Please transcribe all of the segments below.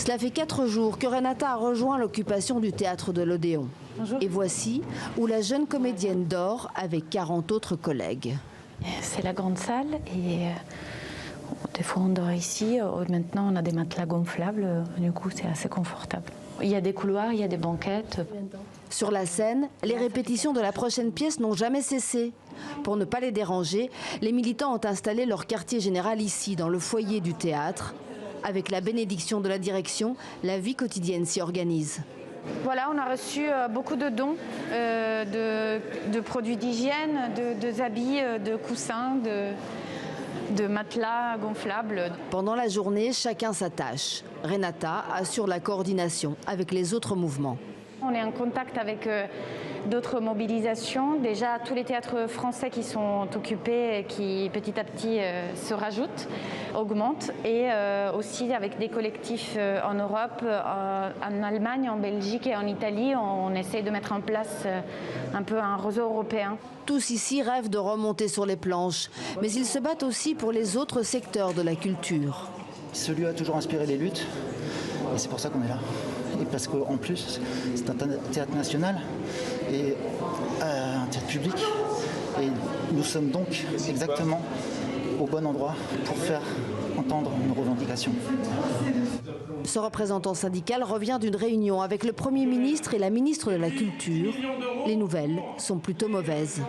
Cela fait 4 jours que Renata a rejoint l'occupation du théâtre de l'Odéon. Et voici où la jeune comédienne dort avec 40 autres collègues. C'est la grande salle et des fois on dort ici. Maintenant on a des matelas gonflables, du coup c'est assez confortable. Il y a des couloirs, il y a des banquettes. Sur la scène, les répétitions de la prochaine pièce n'ont jamais cessé. Pour ne pas les déranger, les militants ont installé leur quartier général ici, dans le foyer du théâtre. Avec la bénédiction de la direction, la vie quotidienne s'y organise. Voilà, on a reçu beaucoup de dons, de produits d'hygiène, de habits, de coussins, de matelas gonflables. Pendant la journée, chacun sa tâche. Renata assure la coordination avec les autres mouvements. On est en contact avec d'autres mobilisations. Déjà, tous les théâtres français qui sont occupés et qui petit à petit se rajoutent, augmentent. Et aussi avec des collectifs en Europe, en Allemagne, en Belgique et en Italie. On essaie de mettre en place un peu un réseau européen. Tous ici rêvent de remonter sur les planches, mais ils se battent aussi pour les autres secteurs de la culture. Ce lieu a toujours inspiré les luttes et c'est pour ça qu'on est là. Et parce qu'en plus, c'est un théâtre national et un théâtre public. Et nous sommes donc exactement au bon endroit pour faire entendre nos revendications. Ce représentant syndical revient d'une réunion avec le Premier ministre et la ministre de la Culture. Les nouvelles sont plutôt mauvaises.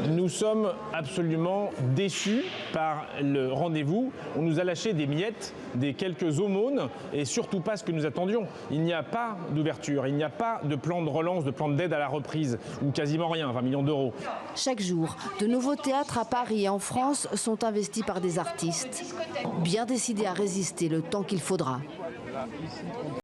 Nous sommes absolument déçus par le rendez-vous. On nous a lâché des miettes, des quelques aumônes et surtout pas ce que nous attendions. Il n'y a pas d'ouverture, il n'y a pas de plan de relance, de plan d'aide à la reprise, ou quasiment rien, 20 millions d'euros. Chaque jour, de nouveaux théâtres à Paris et en France sont investis par des artistes, bien décidés à résister le temps qu'il faudra.